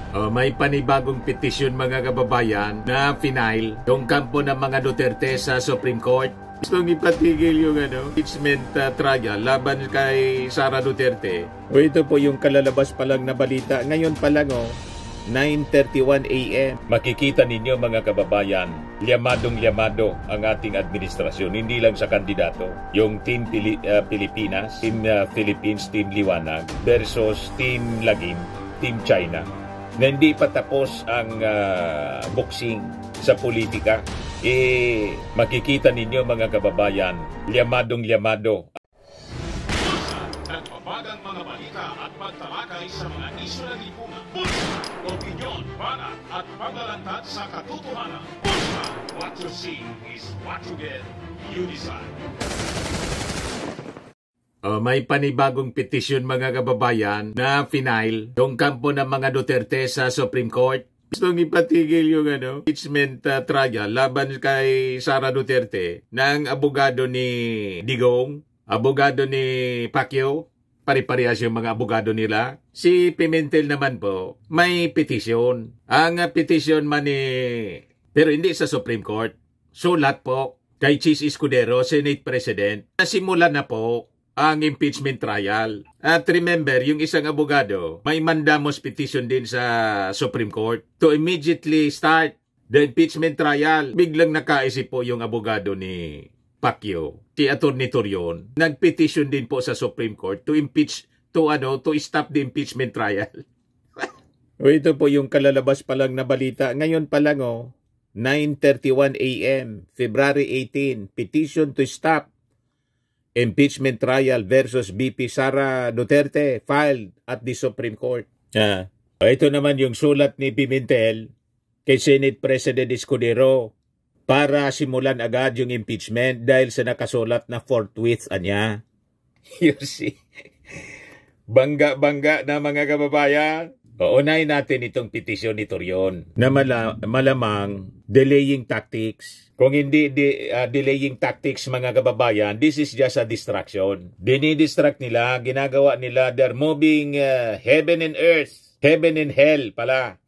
May panibagong petisyon mga kababayan na final yung kampo ng mga Duterte sa Supreme Court. Gustong ipatigil yung impeachment trial laban kay Sara Duterte. Ito po yung kalalabas pa lang na balita. Ngayon pa lang 9:31 AM. Makikita ninyo mga kababayan, liyamadong-liyamado ang ating administrasyon, hindi lang sa kandidato. Yung Team Pilipinas, Team Philippines, Team Liwanag versus Team Lagim, Team China. Na hindi pa tapos ang boxing sa politika. Makikita ninyo mga kababayan, liyamadong-liyamado. Nagpapagang mga balita at pagtalakay sa mga isyu ng lipunan. Pulsa, opinyon, banat at paglalantad sa katotohanan. Pulsa, what you see is what you get. You decide. May panibagong petisyon mga kababayan na final yung kampo ng mga Duterte sa Supreme Court. Gustong ipatigil yung impeachment trial laban kay Sara Duterte ng abogado ni Digong, abogado ni Pacquiao, pare-parehas yung mga abogado nila. Si Pimentel naman po, may petisyon. Ang petisyon man pero hindi sa Supreme Court. Sulat po kay Chis Escudero, Senate President. Nasimula na po ang impeachment trial. At remember, yung isang abogado, may mandamus petition din sa Supreme Court to immediately start the impeachment trial. Biglang nakaisip po yung abogado ni Pacquiao, si Atty. Torion, nagpetition din po sa Supreme Court to impeach, to stop the impeachment trial. Ito po yung kalalabas pa lang na balita. Ngayon pa lang 9:31 AM, February 18, petition to stop impeachment trial versus VP Sara Duterte filed at the Supreme Court. Ito naman yung sulat ni Pimentel kay Senate President Escudero para simulan agad yung impeachment dahil sa nakasulat na forthwith niya. You see? Bangga-bangga na mga kababayan. Unahin natin itong petisyon ni Torion na malamang delaying tactics. Kung hindi delaying tactics mga kababayan, this is just a distraction. Dinidistract nila, ginagawa nila, they're moving heaven and earth, heaven and hell pala.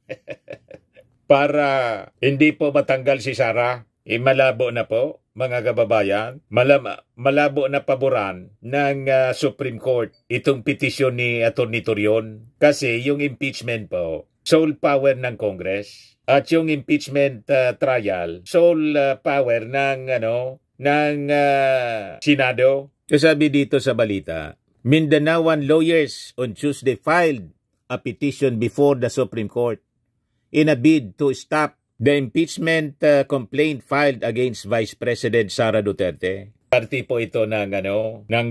Para hindi po matanggal si Sara. Malabo na po mga kababayan, malabo na paboran ng Supreme Court itong petisyon ni Atty. Torion. Kasi yung impeachment po, sole power ng Congress. At yung impeachment trial, sole power ng Senado. Sabi dito sa balita, Mindanaoan lawyers on Tuesday filed a petition before the Supreme Court in a bid to stop the impeachment complaint filed against Vice President Sara Duterte. Party po ito ng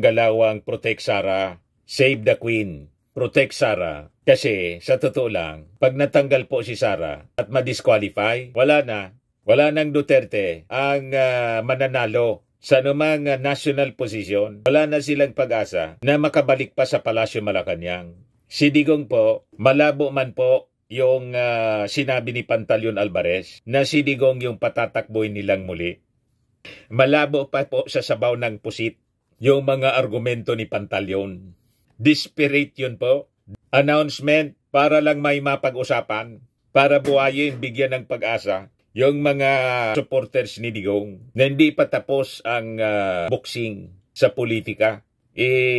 galawang Protect Sara, Save the Queen, Protect Sara. Kasi sa totoo lang, pag natanggal po si Sara at ma-disqualify, wala nang Duterte ang mananalo sa anumang national position. Wala na silang pag-asa na makabalik pa sa Palasyo Malacanang. Si Digong po, malabo man po yung sinabi ni Pantaleon Alvarez na si Digong yung patatakboy nilang muli. Malabo pa po sa sabaw ng pusit yung mga argumento ni Pantaleon. Desperate yun po. Announcement para lang may mapag-usapan, para buhayin, bigyan ng pag-asa yung mga supporters ni Digong na hindi pa tapos ang boxing sa politika.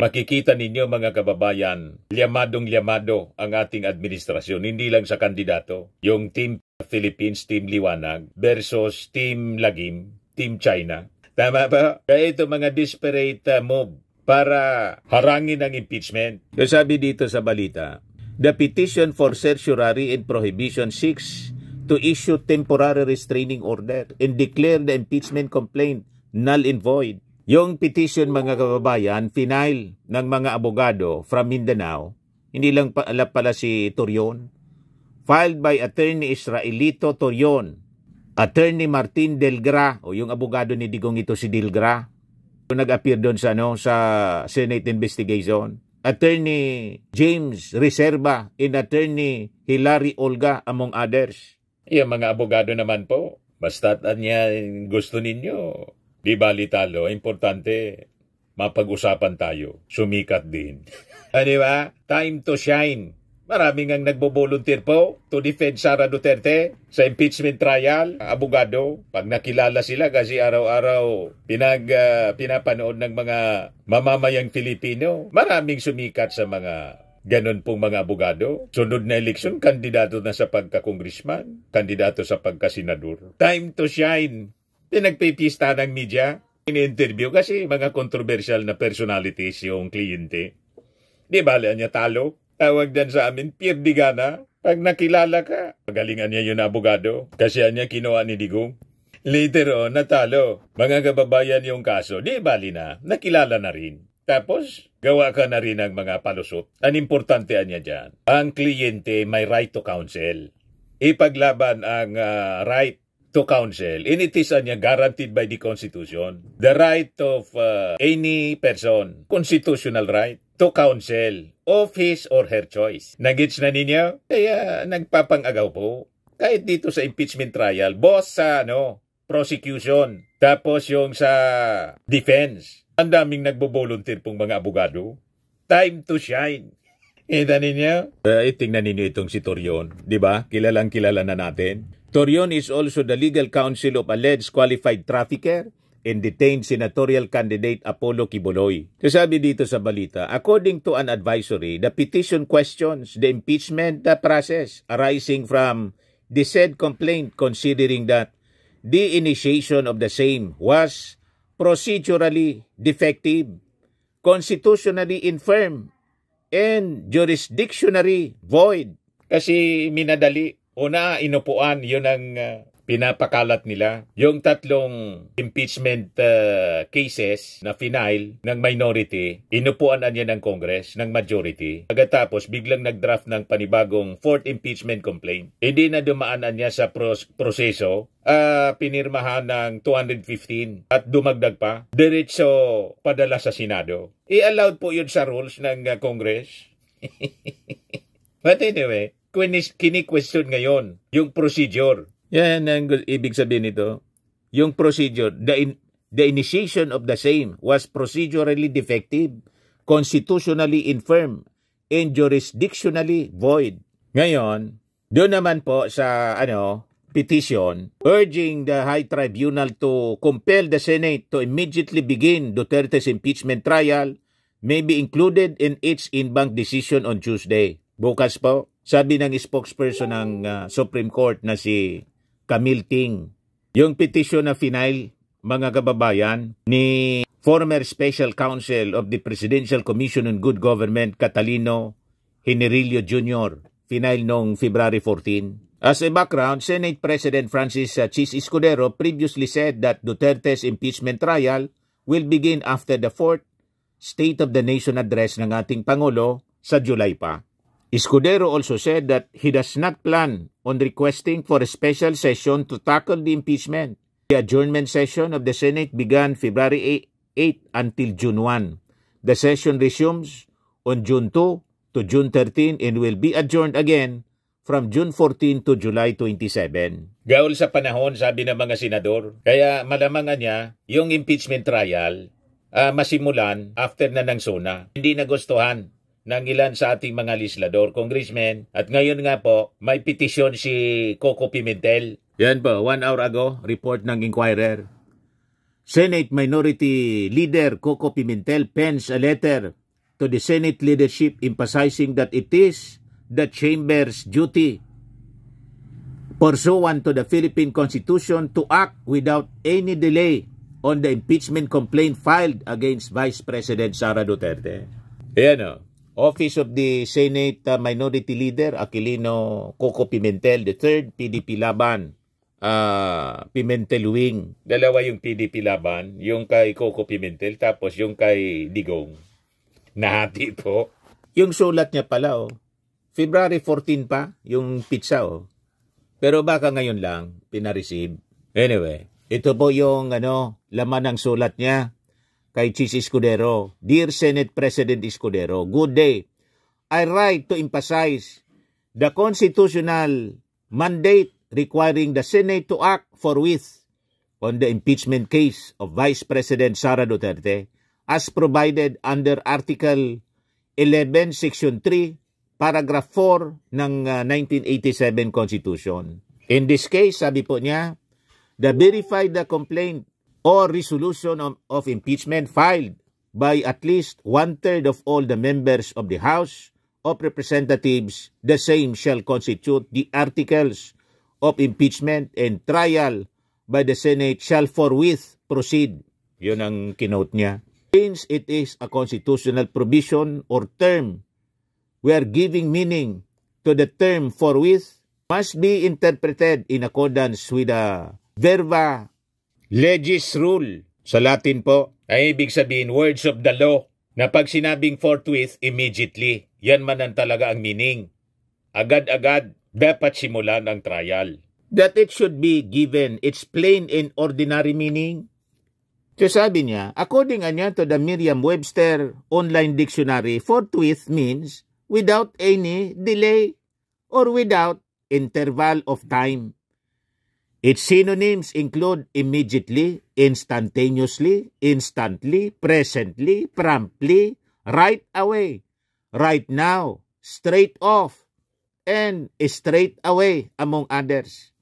Makikita ninyo mga kababayan, liyamadong-liyamado ang ating administrasyon, hindi lang sa kandidato. Yung Team Philippines, Team Liwanag versus Team Lagim, Team China. Tama ba? Kaya ito mga desperate move para harangin ang impeachment. Sabi dito sa balita, the petition for certiorari and prohibition seeks to issue temporary restraining order and declare the impeachment complaint null and void. Yung petition mga kababayan, final ng mga abogado from Mindanao, hindi lang pala si Torion, filed by Attorney Israelito Torion, Attorney Martin Delgra, o yung abogado ni Digong ito si Delgra, yung nag-appear doon sa Senate investigation, Attorney James Reserva and Attorney Hilary Olga among others. Yung mga abogado naman po, basta't niya gusto ninyo, di bali talo, importante, mapag-usapan tayo, sumikat din. Di ba? Time to shine, Maraming ang nagbo-volunteer po to defend Sara Duterte sa impeachment trial. Abogado, pag nakilala sila kasi araw-araw pinapanood ng mga mamamayang Filipino. Maraming sumikat sa mga ganon pong mga abogado. Sunod na eleksyon, kandidato na sa pagka-congressman, kandidato sa pagka-senador. Time to shine. Pinagpipista ng media. In-interview kasi mga controversial na personalities yung kliyente. Di ba niya talo? Tawag din sa amin, pirdigana. Pag nakilala ka, magalingan niya yun na abogado. Kasi niya kinuha ni Digong. Later on, natalo. Mga kababayan yung kaso, di bali na, nakilala na rin. Tapos, gawa ka na rin ng mga palusot. Ang importante niya dyan, ang kliyente may right to counsel. Ipaglaban ang right to counsel. And it is niya guaranteed by the Constitution. The right of any person, constitutional right, to counsel of his or her choice. Nagits na ninyo? Kaya nagpapang-agaw po. Kahit dito sa impeachment trial, boss sa prosecution, tapos yung sa defense. Ang daming nagbo-volunteer pong mga abogado. Time to shine. Kita ninyo? Tingnan ninyo itong si Torion. Diba? Kilalang kilala na natin. Torion is also the legal counsel of alleged qualified trafficker and detained senatorial candidate Apollo Quiboloy. Sabi dito sa balita, according to an advisory, the petition questions the impeachment process arising from the said complaint, considering that the initiation of the same was procedurally defective, constitutionally infirm, and jurisdictionally void. Kasi minadali. Una, inupuan, yun ang pinapakalat nila. Yung tatlong impeachment cases na final ng minority, inupuan niya ng Congress, ng majority. Pagkatapos, biglang nag-draft ng panibagong fourth impeachment complaint. Hindi na dumaanan niya sa proseso, pinirmahan ng 215 at dumagdag pa. Diretso padala sa Senado. I-allowed po yun sa rules ng Congress. But anyway, kini-question ngayon yung procedure. Yan ang ibig sabihin nito. Yung procedure, the initiation of the same was procedurally defective, constitutionally infirm, and jurisdictionally void. Ngayon, doon naman po sa petition urging the High Tribunal to compel the Senate to immediately begin Duterte's impeachment trial may be included in its in-bank decision on Tuesday. Bukas po, sabi ng spokesperson ng Supreme Court na si Camille Ting, yung petition na final, mga kababayan, ni former Special Counsel of the Presidential Commission on Good Government, Catalino Generillo Jr., final noong February 14. As a background, Senate President Francis Chis Escudero previously said that Duterte's impeachment trial will begin after the fourth State of the Nation address ng ating Pangulo sa July pa. Escudero also said that he does not plan on requesting for a special session to tackle the impeachment. The adjournment session of the Senate began February 8 until June 1. The session resumes on June 2 to June 13 and will be adjourned again from June 14 to July 27. Gaul sa panahon, sabi ng mga senador. Kaya malamangan niya yung impeachment trial masimulan after na ng SONA. Hindi nagustuhan ng ilan sa ating mga legislador, congressmen. At ngayon nga po, may petisyon si Coco Pimentel. Yan po, 1 hour ago, report ng Inquirer. Senate Minority Leader Coco Pimentel pens a letter to the Senate leadership emphasizing that it is the chamber's duty pursuant to the Philippine Constitution to act without any delay on the impeachment complaint filed against Vice President Sara Duterte. Ayan o. Office of the Senate Minority Leader, Aquilino Coco Pimentel III, PDP Laban, Pimentel Wing. Dalawa yung PDP Laban, yung kay Coco Pimentel, tapos yung kay Digong. Nahati po. Yung sulat niya pala, February 14 pa, yung pizza, Pero baka ngayon lang, pinareceive. Anyway, ito po yung laman ng sulat niya. Kay Chis Escudero, Dear Senate President Escudero, good day. I write to emphasize the constitutional mandate requiring the Senate to act forthwith on the impeachment case of Vice President Sara Duterte as provided under Article 11, Section 3, paragraph 4 ng 1987 Constitution. In this case, sabi po niya, the verified the complaint or resolution of impeachment filed by at least 1/3 of all the members of the House of Representatives, the same shall constitute the articles of impeachment, and trial by the Senate shall forthwith proceed. Yun ang kinote niya. Since it is a constitutional provision or term, we are giving meaning to the term forthwith must be interpreted in accordance with the verba legis rule. Sa Latin po, ay ibig sabihin words of the law na pag sinabing forthwith, immediately. Yan man ang talaga ang meaning. Agad-agad, dapat simulan ang trial. That it should be given its plain and ordinary meaning. So sabi niya, according to the Merriam-Webster Online Dictionary, forthwith means without any delay or without interval of time. Its synonyms include immediately, instantaneously, instantly, presently, promptly, right away, right now, straight off, and straight away, among others.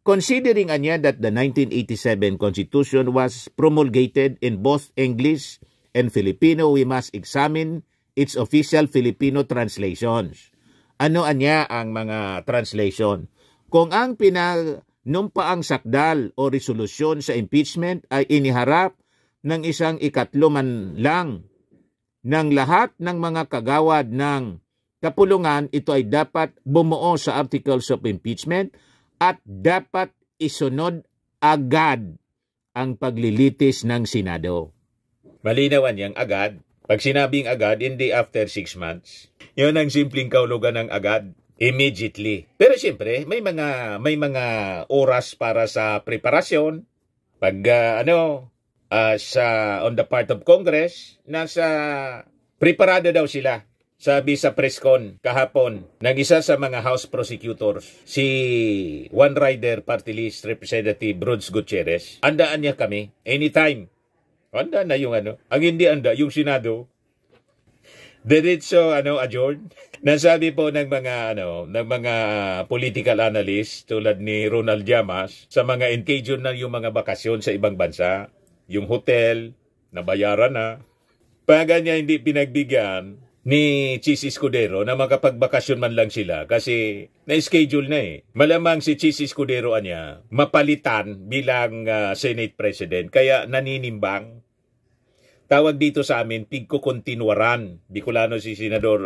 Considering that the 1987 Constitution was promulgated in both English and Filipino, we must examine its official Filipino translations. Ano ang mga translation? Kung ang pinumpaang sakdal o resolusyon sa impeachment ay iniharap ng isang ikatlo man lang ng lahat ng mga kagawad ng kapulungan, ito ay dapat bumuo sa Articles of Impeachment at dapat isunod agad ang paglilitis ng Senado. Malinawan yang agad. Pag sinabing agad, hindi after 6 months. Yun ang simpleng kaulugan ng agad. Immediately. Pero siyempre, may mga oras para sa preparasyon. Pag on the part of Congress, nasa preparado daw sila. Sabi sa press con kahapon ng isa sa mga House prosecutors, si One Rider Party List Representative Rods Gutierrez, andaan niya kami anytime. Handa na yung Ang hindi anda, yung Senado. Diretso adjourn. Nasabi po ng mga political analyst tulad ni Ronald Llamas sa mga engagement na yung mga bakasyon sa ibang bansa, yung hotel, nabayaran na. Pag niya hindi pinagbigyan ni Chis Escudero na makapagbakasyon man lang sila kasi na-schedule na Malamang si Chis Escudero niya mapalitan bilang Senate President kaya naninimbang. Tawag dito sa amin, pigkukontinuaran. Bicolano si Senador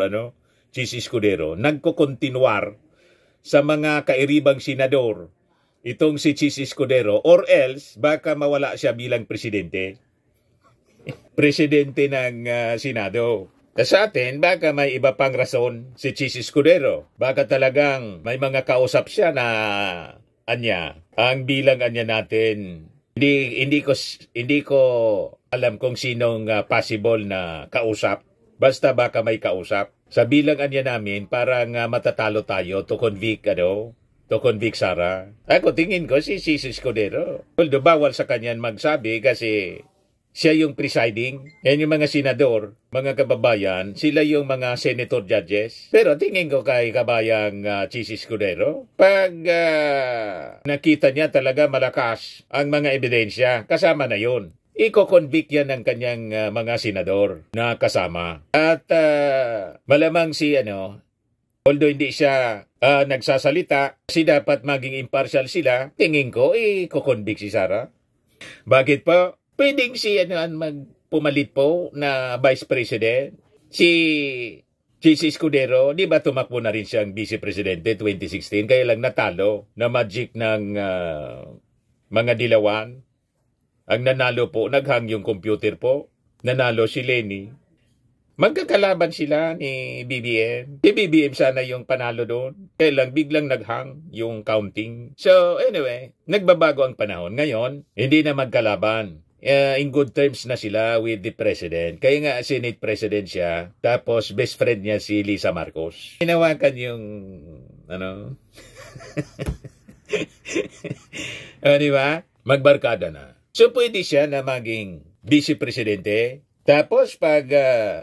Chis Escudero. Nagkukontinuar sa mga kairibang senador itong si Chis Escudero or else baka mawala siya bilang presidente. Presidente ng Senado. Sa atin, baka may iba pang rason si Chis Escudero. Baka talagang may mga kausap siya na ang bilang natin. Hindi ko alam kung sinong possible na kausap. Basta baka may kausap. Sa bilang namin, parang matatalo tayo to convict Sara. Ako tingin ko si Chis Escudero. Although bawal sa kanyan magsabi kasi siya yung presiding. Yan yung mga senador, mga kababayan, sila yung mga senator judges. Pero tingin ko kay kabayang Chis Escudero, pag nakita niya talaga malakas ang mga ebidensya, kasama na yun. Iko-convict yan ng kanyang mga senador na kasama. At malamang although hindi siya nagsasalita, kasi dapat maging impartial sila, tingin ko, iko-convict si Sara. Bakit po? Pwedeng si magpumalit po na Vice President. Si Chis Escudero, di ba tumakbo na rin siyang Vice Presidente 2016, kaya lang natalo na magic ng mga dilawan. Ang nanalo po, naghang yung computer po. Nanalo si Lenny. Magkakalaban sila ni BBM. Si BBM sana yung panalo doon. Kaya lang biglang naghang yung counting. So anyway, nagbabago ang panahon. Ngayon, hindi na magkalaban. In good terms na sila with the President. Kaya nga Senate President siya. Tapos best friend niya si Lisa Marcos. Hinawakan yung di ba? Magbarkada na. So pwede siya na maging Vice Presidente. Tapos pag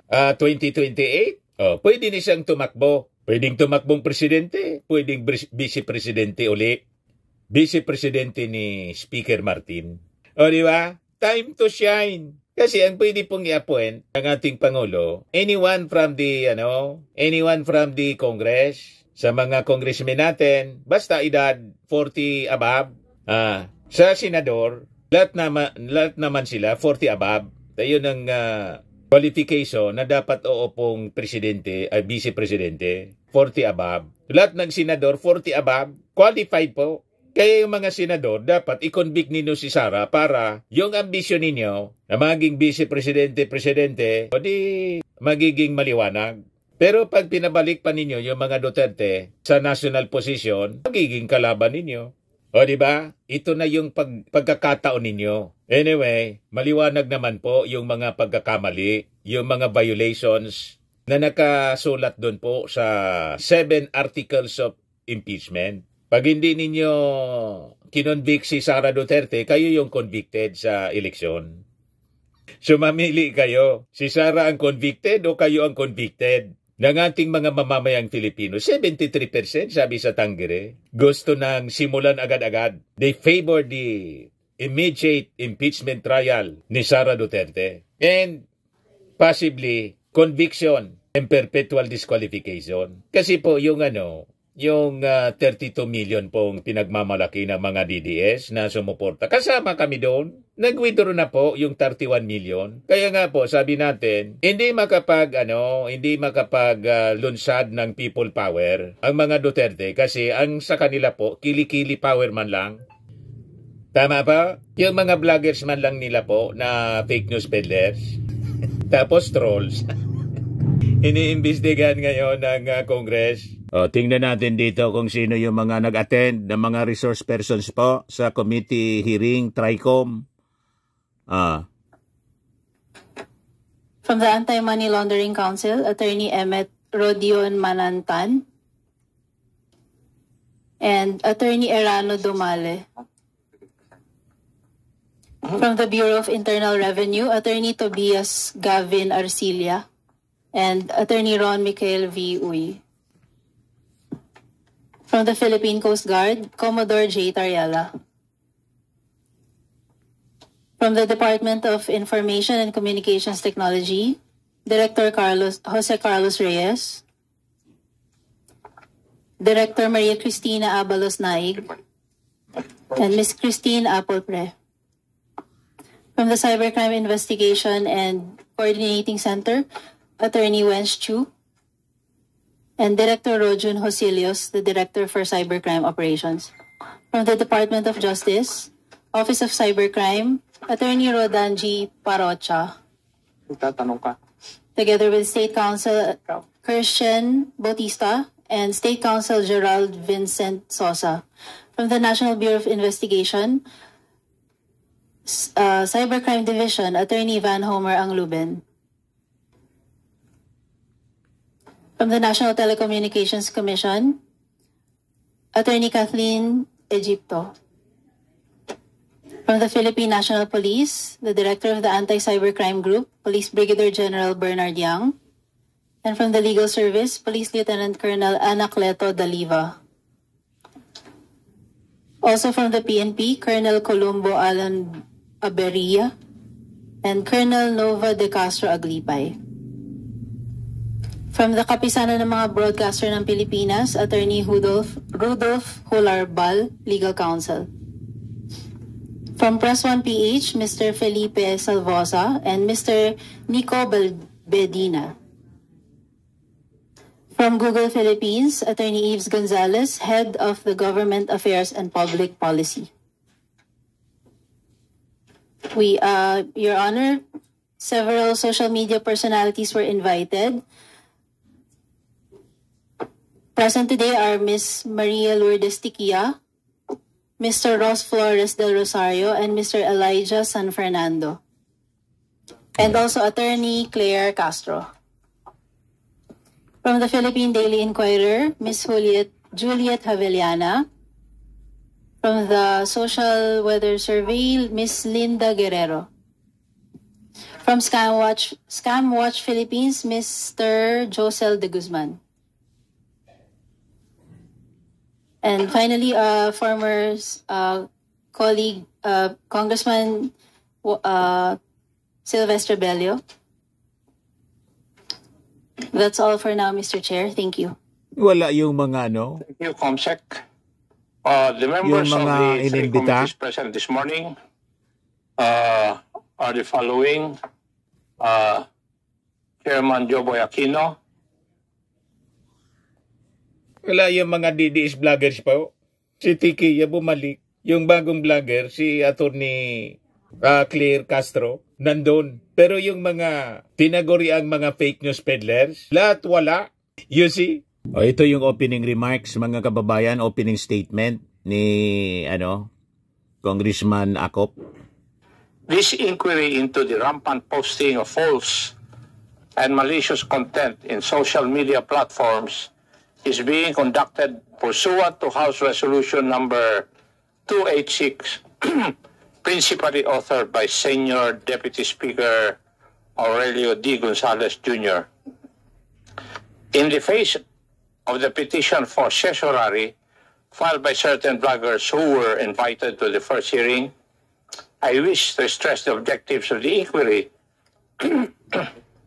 2028, pwede na siyang tumakbo Pwedeng tumakbong presidente, pwedeng vice-presidente uli. Vice-presidente ni Speaker Martin. O di ba? Time to shine. Kasi ang pwede pong i-appoint ng ating Pangulo, anyone from the Congress, sa mga congressmen natin, basta edad 40 above. Sa senador, lahat naman sila 40 above. Tayo ng qualification na dapat pong presidente ay vice-presidente, 40 above. Lahat ng senador, 40 above, qualified po. Kaya yung mga senador, dapat i-convict ninyo si Sara para yung ambisyon ninyo na maging vice-presidente, o di magiging maliwanag. Pero pag pinabalik pa ninyo yung mga Duterte sa national position, magiging kalaban ninyo. O di ba? Ito na yung pagkakataon ninyo. Anyway, maliwanag naman po yung mga pagkakamali, yung mga violations na nakasulat doon po sa 7 articles of impeachment. Pag hindi ninyo kinonvict si Sara Duterte, kayo yung convicted sa eleksyon. So mamili kayo, si Sara ang convicted o kayo ang convicted? Ng ating mga mamamayang Filipino, 73% sabi sa Tangere, gusto nang simulan agad-agad. They favor the immediate impeachment trial ni Sara Duterte. And possibly, conviction and perpetual disqualification. Kasi po yung 32 million pong pinagmamalaki ng mga DDS na sumuporta. Kasama kami doon. Nag-withdraw na po yung 31 million. Kaya nga po, sabi natin, hindi makapag-lunsad ng people power ang mga Duterte kasi ang sa kanila po, kili-kili power man lang. Tama ba? Yung mga vloggers man lang nila po na fake news peddlers. Tapos trolls. Iniimbestigahan ngayon ng Congress. Tingnan natin dito kung sino yung mga nag-attend ng mga resource persons po sa committee hearing TRICOM. From the Anti-Money Laundering Council, Attorney Emmet Rodion Manantan and Attorney Erano Dumale. From the Bureau of Internal Revenue, Attorney Tobias Gavin Arcilia and Attorney Ron Michael V. Uy. From the Philippine Coast Guard, Commodore J. Tariela. From the Department of Information and Communications Technology, Director Jose Carlos Reyes. Director Maria Cristina Abalos Naig. And Ms. Christine Applepre. From the Cybercrime Investigation and Coordinating Center, Attorney Wench Chu. And Director Rojun Hosilios, the Director for Cybercrime Operations. From the Department of Justice, Office of Cybercrime, Attorney Rodan G. Parocha. Together with State Counsel Christian Bautista and State Counsel Gerald Vincent Sosa. From the National Bureau of Investigation, Cybercrime Division, Attorney Van Homer Angluben. From the National Telecommunications Commission, Attorney Kathleen Egipto. From the Philippine National Police, the Director of the Anti-Cybercrime Group, Police Brigadier General Bernard Yang. And from the Legal Service, Police Lieutenant Colonel Anacleto Daliva. Also from the PNP, Colonel Columbo Alan Aberia and Colonel Nova de Castro Aglipay. From the Kapisanan ng mga Broadcaster ng Pilipinas, Attorney Rudolph Hularbal, Legal Counsel. From Press 1 PH, Mr. Felipe Salvosa and Mr. Nico Bedina. From Google Philippines, Attorney Yves Gonzalez, Head of the Government Affairs and Public Policy. Your Honor, several social media personalities were invited. Present today are Ms. Maria Lourdes Tiquia, Mr. Ross Flores del Rosario, and Mr. Elijah San Fernando. And also Attorney Claire Castro. From the Philippine Daily Inquirer, Ms. Juliet Haveliana. From the Social Weather Survey, Ms. Linda Guerrero. From Scam Watch Philippines, Mr. Josel de Guzman. And finally, former colleague, Congressman Sylvester Bello. That's all for now, Mr. Chair. Thank you. Wala yung mga ano? Thank you, Comsec. The members of the three committees present this morning are the following. Chairman Joboy Aquino. Wala yung mga DDS vloggers pa. Si Tiki, bumalik. Yung bagong vlogger, si Attorney Claire Castro, nandun. Pero yung mga tinaguriang mga fake news peddlers, lahat wala. You see? Ito yung opening remarks, mga kababayan, opening statement ni Congressman Acop. This inquiry into the rampant posting of false and malicious content in social media platforms is being conducted pursuant to House Resolution number 286, principally authored by Senior Deputy Speaker Aurelio D. Gonzalez Jr. In the face of the petition for certiorari filed by certain bloggers who were invited to the first hearing, I wish to stress the objectives of the inquiry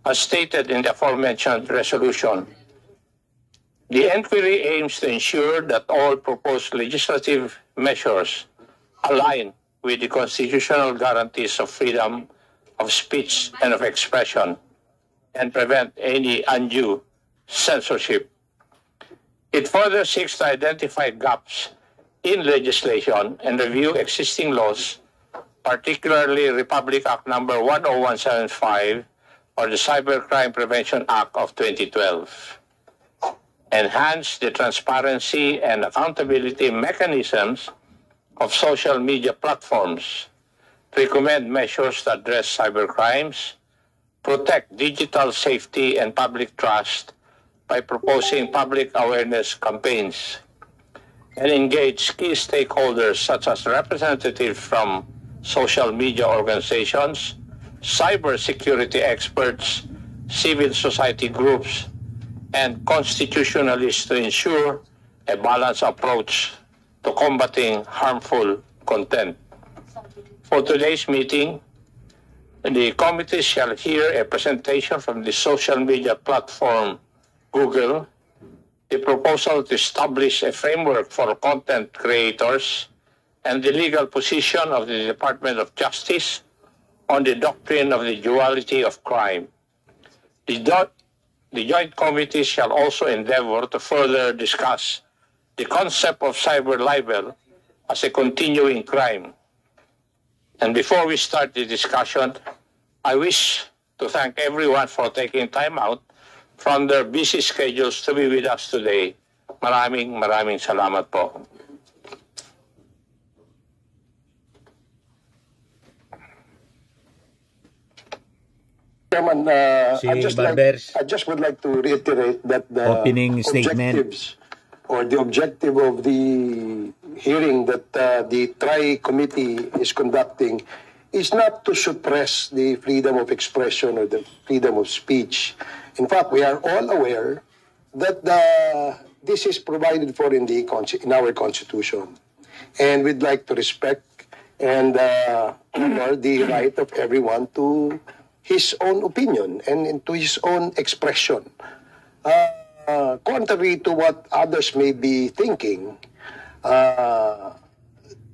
as stated in the aforementioned resolution. The inquiry aims to ensure that all proposed legislative measures align with the constitutional guarantees of freedom of speech and of expression and prevent any undue censorship. It further seeks to identify gaps in legislation and review existing laws, particularly Republic Act number 10175 or the Cybercrime Prevention Act of 2012. Enhance the transparency and accountability mechanisms of social media platforms, recommend measures to address cybercrimes, protect digital safety and public trust by proposing public awareness campaigns, and engage key stakeholders such as representatives from social media organizations, cybersecurity experts, civil society groups, and constitutionalists to ensure a balanced approach to combating harmful content. For today's meeting, the committee shall hear a presentation from the social media platform Google, the proposal to establish a framework for content creators, and the legal position of the Department of Justice on the doctrine of the duality of crime. The joint committee shall also endeavor to further discuss the concept of cyber libel as a continuing crime. And before we start the discussion, I wish to thank everyone for taking time out from their busy schedules to be with us today. Maraming salamat po. Chairman, I just would like to reiterate that the opening statement objectives or the objective of the hearing that the Tri-Committee is conducting is not to suppress the freedom of expression or the freedom of speech. In fact, we are all aware that this is provided for in our Constitution. And we'd like to respect and honor the right of everyone to his own opinion and to his own expression. Contrary to what others may be thinking,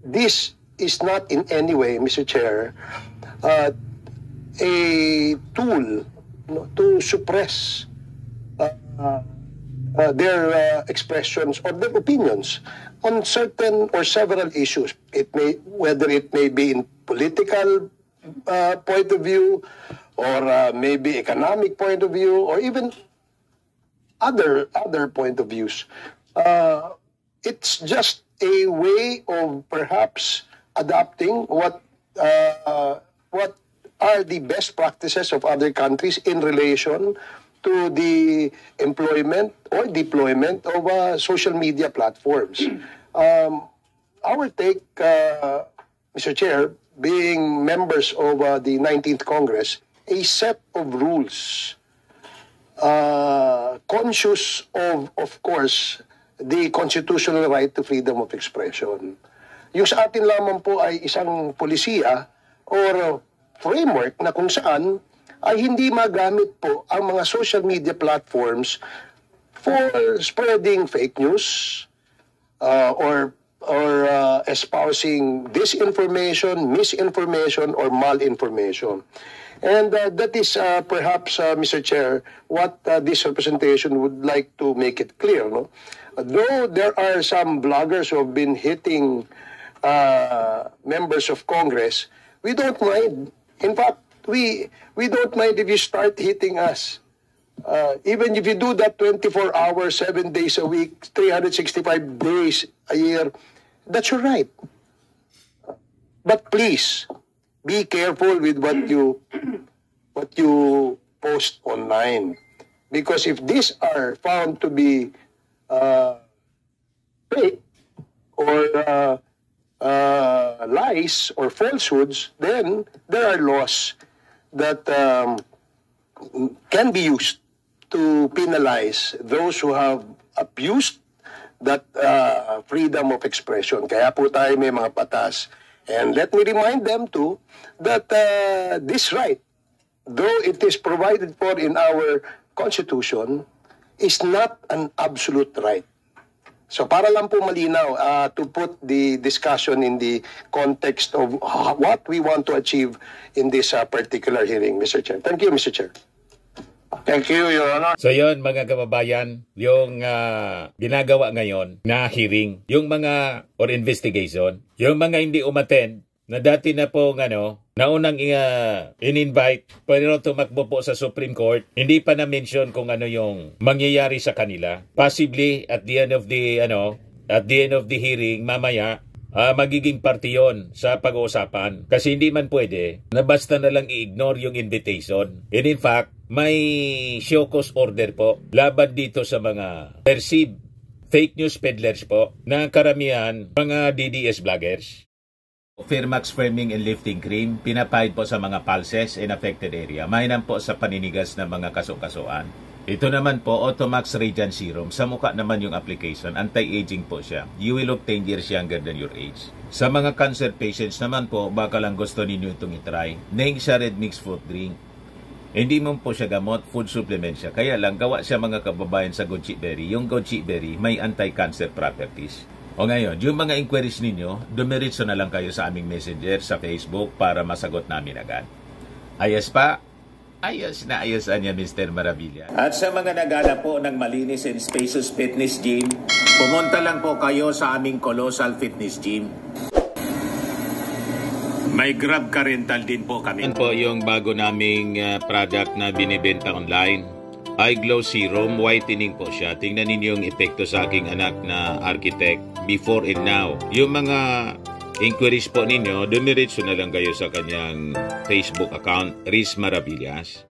this is not in any way, Mr. Chair, a tool to suppress their expressions or their opinions on certain or several issues. Whether it may be in political point of view, or maybe economic point of view, or even other point of views. It's just a way of perhaps adopting what are the best practices of other countries in relation to the employment or deployment of social media platforms. Our take, Mr. Chair, being members of the 19th Congress, a set of rules, conscious of course, the constitutional right to freedom of expression. Yung sa atin lamang po ay isang polisiya or framework na kung saan ay hindi magamit po ang mga social media platforms for spreading fake news or espousing disinformation, misinformation, or malinformation. And that is perhaps, Mr. Chair, what this representation would like to make it clear. No? Though there are some bloggers who have been hitting members of Congress, we don't mind. In fact, we don't mind if you start hitting us. Even if you do that 24 hours, 7 days a week, 365 days a year, that's your right. But please, be careful with what you post online. Because if these are found to be fake or lies or falsehoods, then there are laws that can be used to penalize those who have abused that freedom of expression. Kaya po tayo may mga batas. And let me remind them too that this right, though it is provided for in our Constitution, is not an absolute right. So para lang po malinaw, to put the discussion in the context of what we want to achieve in this particular hearing, Mr. Chair. Thank you, Mr. Chair. Thank you, Your Honor. So yun mga kababayan, yung ginagawa ngayon na hearing, yung mga or investigation, yung mga hindi umattend na dati na po naunang in-invite pero tumakbo po sa Supreme Court, hindi pa na-mention kung ano yung mangyayari sa kanila. Possibly at the end of the hearing mamaya magiging parte yun sa pag-uusapan. Kasi hindi man pwede na basta na lang i-ignore yung invitation. And in fact, may show cause order po laban dito sa mga perceived fake news peddlers po na karamihan mga DDS vloggers. Fairmax Firming and Lifting Cream, pinapahid po sa mga pulses in affected area. Mainam po sa paninigas ng mga kasukasuan. Ito naman po, Automax Radiant Serum. Sa mukha naman yung application, anti-aging po siya. You will look 10 years younger than your age. Sa mga cancer patients naman po, baka lang gusto ninyo itong itry. Ning siya red mixed fruit drink. Hindi mo po siya gamot, food supplement siya. Kaya lang, gawa siya mga kababayan sa goji berry. Yung goji berry, may anti-cancer properties. O ngayon, yung mga inquiries ninyo, dumiritso na lang kayo sa aming messenger sa Facebook para masagot namin agad. Ayos pa? Ayos na ayos niya, Mr. Maravilla. At sa mga naghanap po ng malinis and spacious fitness gym, pumunta lang po kayo sa aming Colossal Fitness Gym. May Grab Car Rental din po kami. Yan po yung bago naming product na binibenta online. Eye Glow Serum, whitening po siya. Tingnan ninyo yung epekto sa aking anak na architect before and now. Yung mga inquiries po ninyo, dumiretso na lang kayo sa kanyang Facebook account, Riz Maravillas.